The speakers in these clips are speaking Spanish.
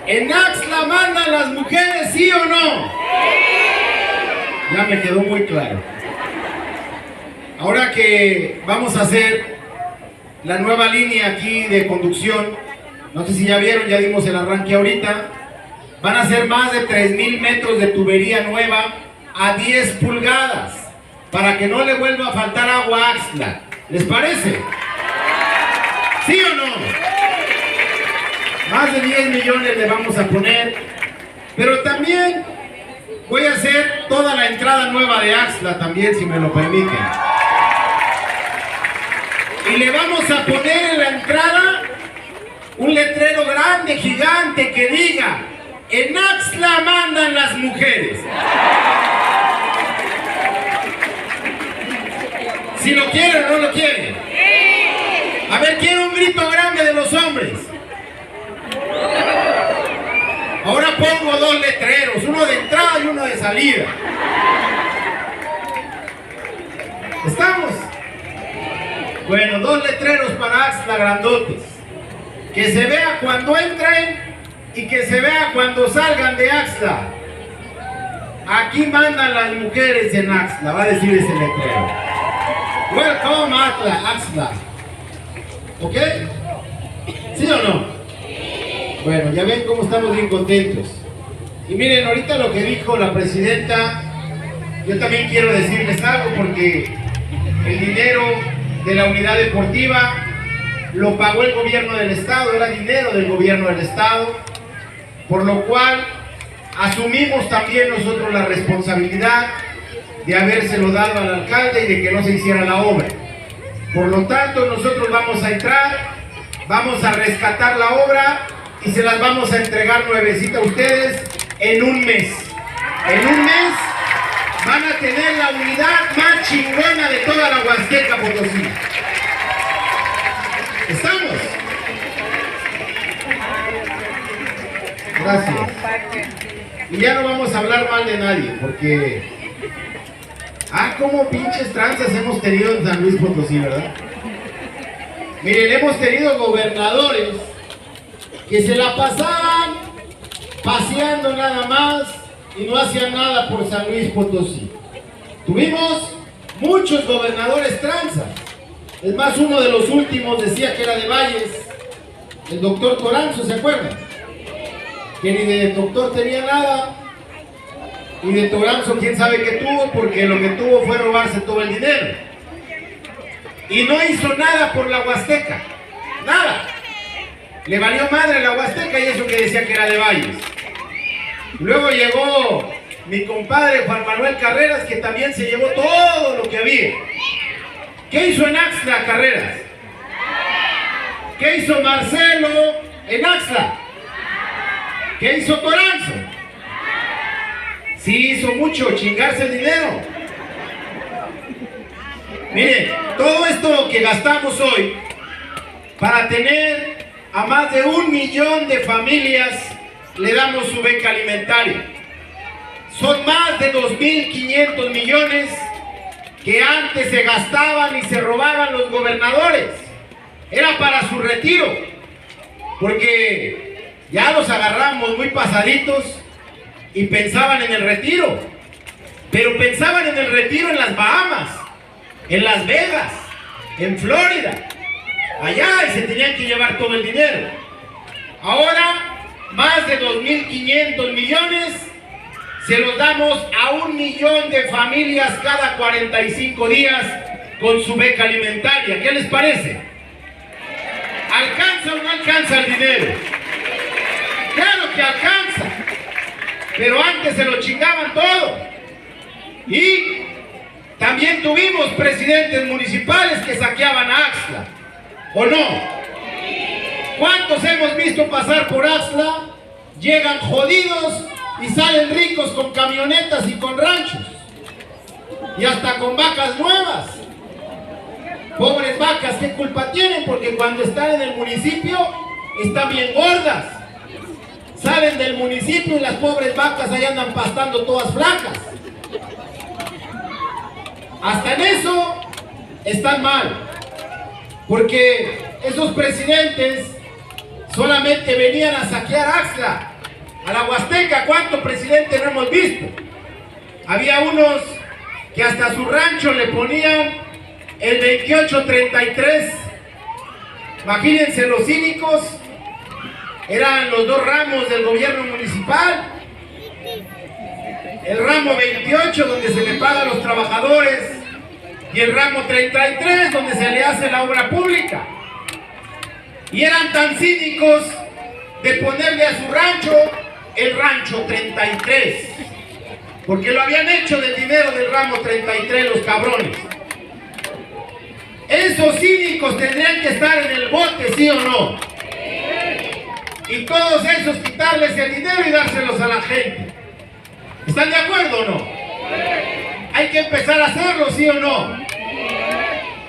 ¿En Axtla mandan las mujeres, sí o no? Ya me quedó muy claro. Ahora que vamos a hacer la nueva línea aquí de conducción, no sé si ya vieron, ya dimos el arranque ahorita, van a ser más de 3,000 metros de tubería nueva a 10 pulgadas, para que no le vuelva a faltar agua a Axtla. ¿Les parece? ¿Sí o no? Más de 10 millones le vamos a poner, pero también voy a hacer toda la entrada nueva de Axtla también, si me lo permiten. Y le vamos a poner en la entrada un letrero grande, gigante, que diga: en Axtla mandan las mujeres. Si lo quieren o no lo quieren. A ver, quiero un grito grande de los hombres. Ahora pongo 2 letreros, uno de entrada y uno de salida. ¿Estamos? Bueno, 2 letreros para Axtla grandotes. Que se vea cuando entren y que se vea cuando salgan de Axtla. Aquí mandan las mujeres en Axtla, va a decir ese letrero. Welcome Axtla. ¿Ok? ¿Sí o no? Bueno, ya ven cómo estamos bien contentos. Y miren, ahorita lo que dijo la presidenta, yo también quiero decirles algo, porque el dinero de la unidad deportiva lo pagó el gobierno del estado, era dinero del gobierno del estado, por lo cual asumimos también nosotros la responsabilidad de habérselo dado al alcalde y de que no se hiciera la obra. Por lo tanto, nosotros vamos a entrar, vamos a rescatar la obra y se las vamos a entregar nuevecita a ustedes en un mes. En un mes van a tener la unidad más chingona de toda la Huasteca Potosí. ¿Estamos? Gracias. Y ya no vamos a hablar mal de nadie, porque... como pinches tranzas hemos tenido en San Luis Potosí, ¿verdad? Miren, hemos tenido gobernadores que se la pasaban paseando nada más y no hacían nada por San Luis Potosí. Tuvimos muchos gobernadores tranzas. Es más, uno de los últimos decía que era de Valles, el doctor Toranzo, ¿se acuerdan? Que ni de doctor tenía nada, y de Toranzo quién sabe qué tuvo, porque lo que tuvo fue robarse todo el dinero. Y no hizo nada por la Huasteca, nada. Le valió madre la Huasteca, y eso que decía que era de Valles. Luego llegó mi compadre Juan Manuel Carreras, que también se llevó todo lo que había. ¿Qué hizo en Axtla Carreras? ¿Qué hizo Marcelo en Axtla? ¿Qué hizo Toranzo? Sí hizo mucho, chingarse el dinero. Miren, todo esto que gastamos hoy para tener a más de 1 millón de familias, le damos su beca alimentaria. Son más de 2.500 millones que antes se gastaban y se robaban los gobernadores. Era para su retiro, porque ya los agarramos muy pasaditos y pensaban en el retiro, pero pensaban en el retiro en las Bahamas, en Las Vegas, en Florida, allá, y se tenían que llevar todo el dinero. Ahora, más de 2.500 millones se los damos a 1 millón de familias cada 45 días con su beca alimentaria. ¿Qué les parece? ¿Alcanza o no alcanza el dinero? Claro que alcanza, pero antes se lo chingaban todo. Y también tuvimos presidentes municipales que saqueaban a Axtla, ¿o no? ¿Cuántos hemos visto pasar por Axtla? Llegan jodidos y salen ricos con camionetas y con ranchos, y hasta con vacas nuevas. Pobres vacas, ¿qué culpa tienen? Porque cuando están en el municipio están bien gordas. Salen del municipio y las pobres vacas ahí andan pastando todas flacas. Hasta en eso están mal, porque esos presidentes solamente venían a saquear Axtla A la Huasteca, ¿cuánto presidente no hemos visto? Había unos que hasta su rancho le ponían el 2833. Imagínense los cínicos. Eran los dos ramos del gobierno municipal. El ramo 28, donde se le paga a los trabajadores, y el ramo 33, donde se le hace la obra pública. Y eran tan cínicos de ponerle a su rancho el rancho 33, porque lo habían hecho del dinero del ramo 33 los cabrones. Esos cínicos tendrían que estar en el bote, ¿sí o no? Y todos esos quitarles el dinero y dárselos a la gente. ¿Están de acuerdo o no? Hay que empezar a hacerlo, ¿sí o no?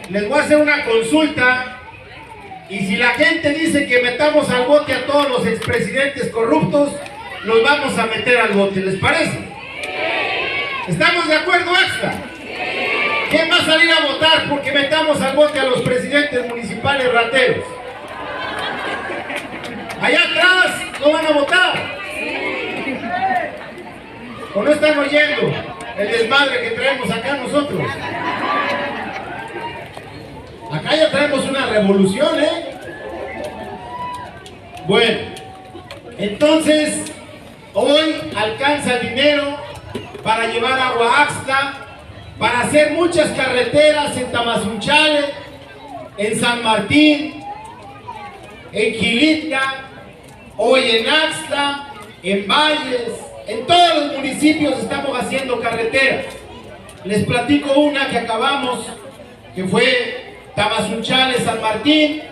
Les voy a hacer una consulta, y si la gente dice que metamos al bote a todos los expresidentes corruptos, los vamos a meter al bote, ¿les parece? ¿Estamos de acuerdo, Axla? ¿Quién va a salir a votar porque metamos al bote a los presidentes municipales rateros? Allá atrás no van a votar. ¿O no están oyendo el desmadre que traemos acá nosotros? Acá ya traemos una revolución, ¿eh? Bueno, entonces hoy alcanza el dinero para llevar agua a Axla, para hacer muchas carreteras en Tamazunchale, en San Martín, en Gilitla, hoy en Axla, en Valles, en todos los municipios estamos haciendo carreteras. Les platico una que acabamos, que fue Tamazunchale, San Martín,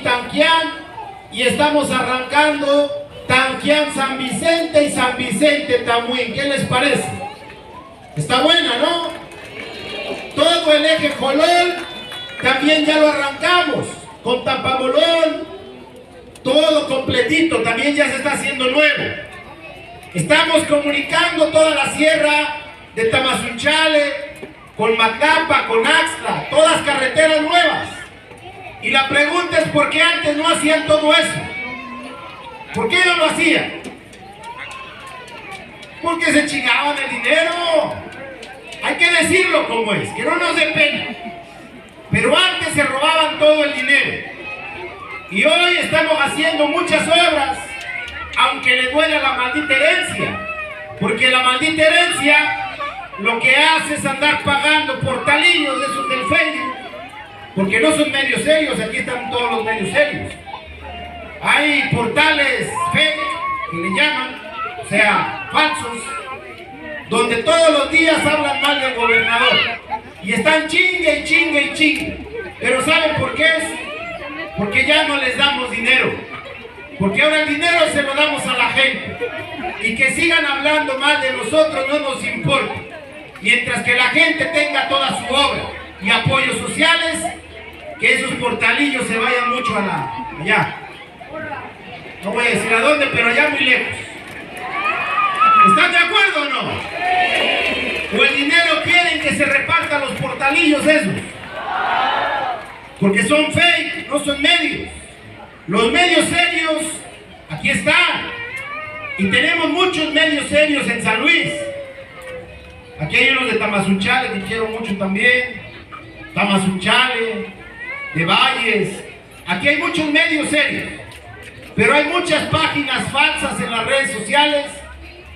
Tanquián, y estamos arrancando Tanquián, San Vicente y San Vicente, Tamuín. ¿Qué les parece? Está buena, ¿no? Todo el eje Jolol también ya lo arrancamos, con Tampamolón, todo completito, también ya se está haciendo nuevo. Estamos comunicando toda la sierra de Tamazunchale con Macapa, con Axla, todas carreteras nuevas. Y la pregunta es: ¿por qué antes no hacían todo eso? ¿Por qué no lo hacían? Porque se chingaban el dinero. Hay que decirlo como es, que no nos dé pena. Pero antes se robaban todo el dinero. Y hoy estamos haciendo muchas obras, aunque le duele la maldita herencia. Porque la maldita herencia lo que hace es andar pagando portalillos de esos del Facebook. Porque no son medios serios, aquí están todos los medios serios. Hay portales fake, que le llaman, o sea, falsos, donde todos los días hablan mal del gobernador. Y están chingue y chingue y chingue. Pero ¿saben por qué es? Porque ya no les damos dinero. Porque ahora el dinero se lo damos a la gente. Y que sigan hablando mal de nosotros no nos importa. Mientras que la gente tenga toda su obra y apoyos sociales, que esos portalillos se vayan mucho allá. No voy a decir a dónde, pero allá muy lejos. ¿Están de acuerdo o no? ¿O el dinero quieren que se repartan los portalillos esos? Porque son fake, no son medios. Los medios serios, aquí están. Y tenemos muchos medios serios en San Luis. Aquí hay unos de Tamazunchale que quiero mucho también. Tamazunchale, de Valles. Aquí hay muchos medios serios. Pero hay muchas páginas falsas en las redes sociales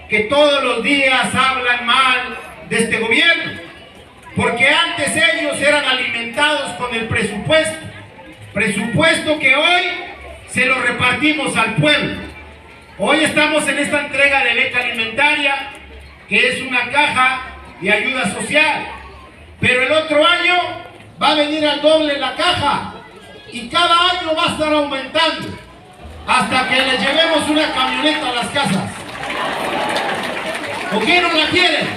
que todos los días hablan mal de este gobierno. Porque antes ellos eran alimentados con el presupuesto. Presupuesto que hoy se lo repartimos al pueblo. Hoy estamos en esta entrega de beca alimentaria, que es una caja de ayuda social. Pero el otro año va a venir al doble la caja. Y cada año va a estar aumentando. Hasta que les llevemos una camioneta a las casas. ¿O quién no la quieren?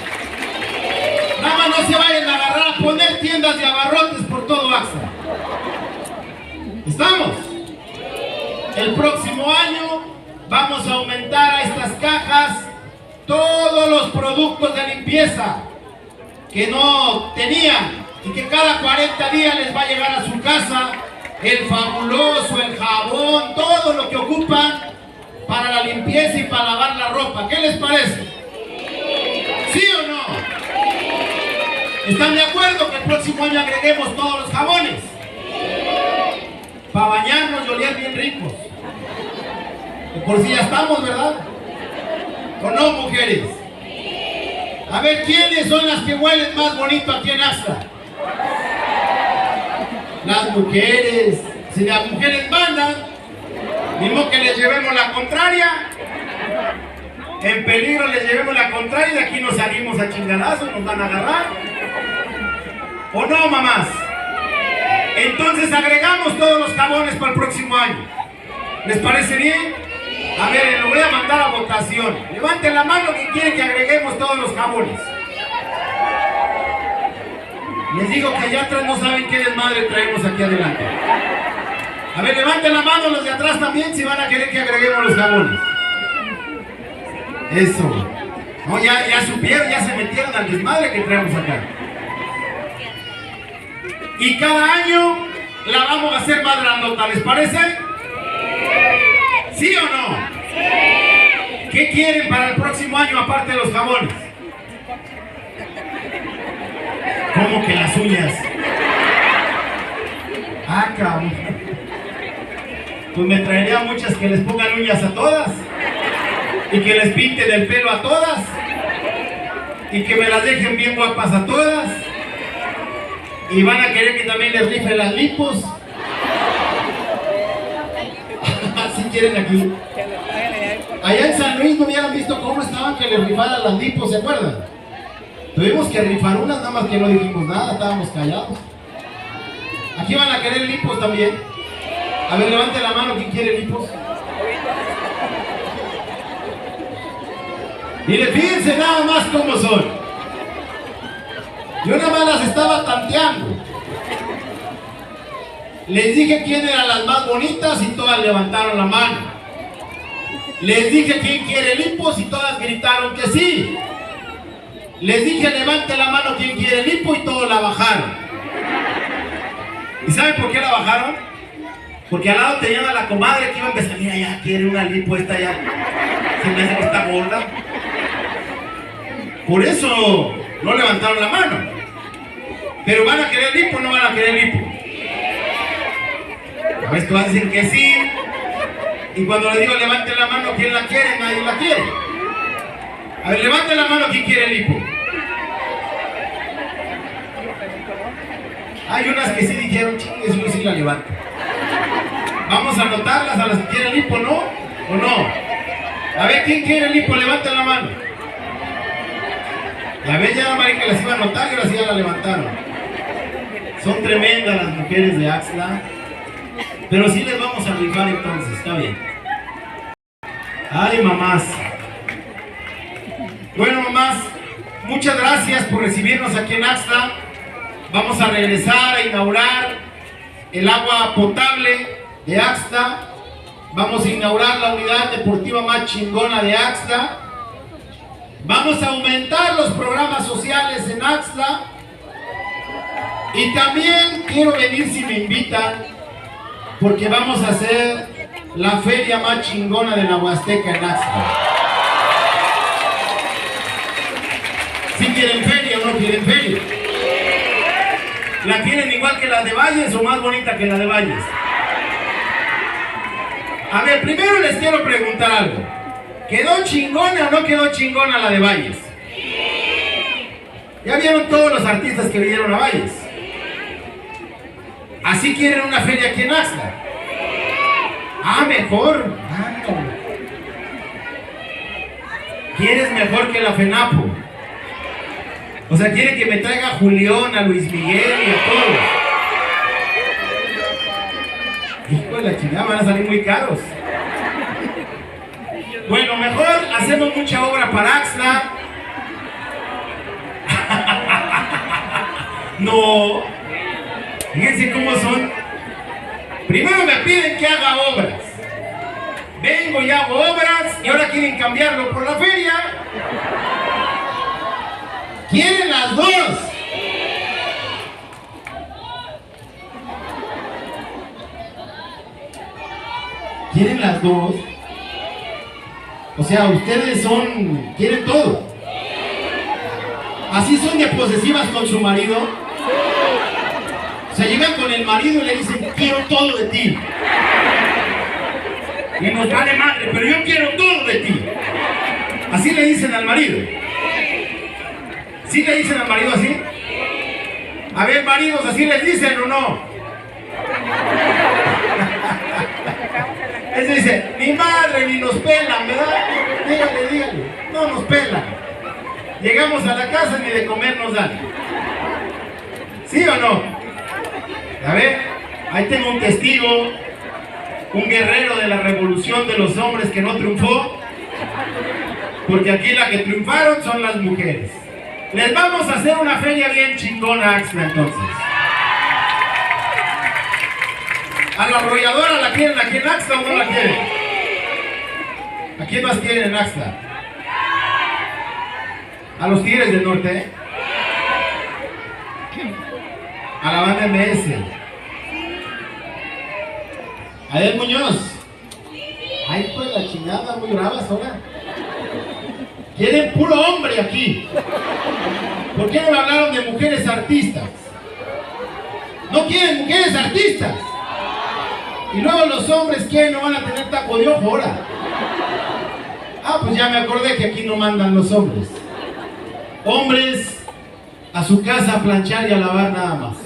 Nada más no se vayan a agarrar a poner tiendas de abarrotes por todo Axla. ¿Estamos? El próximo año vamos a aumentar a estas cajas todos los productos de limpieza que no tenían y que cada 40 días les va a llegar a su casa el fabuloso, el jabón, todo lo que ocupan para la limpieza y para lavar la ropa. ¿Qué les parece? ¿Sí o no? ¿Están de acuerdo que el próximo año agreguemos todos los jabones? Para bañarnos y oler bien ricos. Que por si ya estamos, ¿verdad? ¿O no, mujeres? A ver, ¿quiénes son las que huelen más bonito aquí en Axtla? Las mujeres. Si las mujeres mandan, mismo que les llevemos la contraria, en peligro les llevemos la contraria y de aquí nos salimos a chingadazos, nos van a agarrar. ¿O no, mamás? Entonces agregamos todos los jabones para el próximo año. ¿Les parece bien? A ver, lo voy a mandar a votación. Levanten la mano que quieren que agreguemos todos los jabones. Les digo que allá atrás no saben qué desmadre traemos aquí adelante. A ver, levanten la mano los de atrás también si van a querer que agreguemos los jabones. Eso. No, ya supieron, ya se metieron al desmadre que traemos acá. Y cada año la vamos a hacer más grandota, ¿les parece? ¿Sí o no? Sí. ¿Qué quieren para el próximo año aparte de los jabones? ¿Cómo que las uñas? Ah, cabrón. Pues me traería muchas que les pongan uñas a todas y que les pinten el pelo a todas y que me las dejen bien guapas a todas y van a querer que también les rife las lipos. Así quieren aquí. Allá en San Luis no hubieran visto cómo estaban que les rifaran las lipos, ¿se acuerdan? Tuvimos que rifar unas, nada más que no dijimos nada, estábamos callados. Aquí van a querer lipos también. A ver, levante la mano, ¿quién quiere lipos? Mire, fíjense nada más cómo son. Yo nada más las estaba tanteando. Les dije quién eran las más bonitas y todas levantaron la mano. Les dije quién quiere lipos y todas gritaron que sí. Les dije levante la mano quien quiere lipo y todos la bajaron. ¿Y saben por qué la bajaron? Porque al lado tenían a la comadre que iba a empezar, mira ya quiere una lipo, esta ya se me hace que está gorda. Por eso no levantaron la mano. Pero van a querer lipo o no van a querer lipo. A veces tú vas a decir que sí. Y cuando le digo levante la mano, ¿quién la quiere? Nadie la quiere. A ver, levante la mano quien quiere lipo. Hay unas que sí dijeron, chingue, eso sí la levanto. Vamos a anotarlas a las que quieren lipo, ¿no? ¿O no? A ver, ¿quién quiere lipo? Levante la mano. La vez ya la María que las iba a anotar y ahora sí ya la levantaron. Son tremendas las mujeres de Axtla. Pero sí les vamos a rifar entonces, está bien. Ay, mamás. Bueno, mamás, muchas gracias por recibirnos aquí en Axtla. Vamos a regresar a inaugurar el agua potable de Axtla. Vamos a inaugurar la unidad deportiva más chingona de Axtla. Vamos a aumentar los programas sociales en Axtla. Y también quiero venir si me invitan, porque vamos a hacer la feria más chingona de la Huasteca en Axtla. ¿Si quieren feria o no quieren feria? ¿La quieren igual que la de Valles o más bonita que la de Valles? A ver, primero les quiero preguntar algo. ¿Quedó chingona o no quedó chingona la de Valles? Ya vieron todos los artistas que vinieron a Valles. ¿Así quieren una feria aquí en Axtla? Ah, mejor. ¿Quieres mejor que la FENAPO? O sea, quiere que me traiga a Julián, a Luis Miguel y a todos. Hijo de la chingada, van a salir muy caros. Bueno, mejor hacemos mucha obra para Axtla. No. Fíjense cómo son. Primero me piden que haga obras. Vengo y hago obras y ahora quieren cambiarlo por la feria. ¿Quieren las dos? ¿Quieren las dos? O sea, ustedes quieren todo. ¿Así son de posesivas con su marido? O sea, llegan con el marido y le dicen, quiero todo de ti. Y nos vale madre, pero yo quiero todo de ti. Así le dicen al marido. ¿Sí le dicen al marido así? A ver, maridos, ¿así les dicen o no? Él dice, ni madre ni nos pelan, ¿verdad? Dígale. No nos pelan. Llegamos a la casa ni de comer nos dan. ¿Sí o no? A ver, ahí tengo un testigo, un guerrero de la revolución de los hombres que no triunfó, porque aquí las que triunfaron son las mujeres. Les vamos a hacer una feria bien chingona, Axla, entonces. ¿A la arrolladora la quieren aquí en Axla o no la quieren? ¿A quién más quieren en Axla? ¿A los Tigres del Norte? A la banda MS. A Edel Muñoz. Ay, pues la chingada, muy bravas ahora. Quieren puro hombre aquí. ¿Por qué no me hablaron de mujeres artistas? No quieren mujeres artistas. Y luego los hombres que no van a tener taco de ojo ahora. Ah, pues ya me acordé que aquí no mandan los hombres. Hombres a su casa a planchar y a lavar nada más.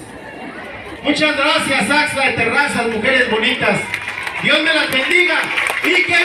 Muchas gracias, Axla de Terrazas, mujeres bonitas. Dios me las bendiga y que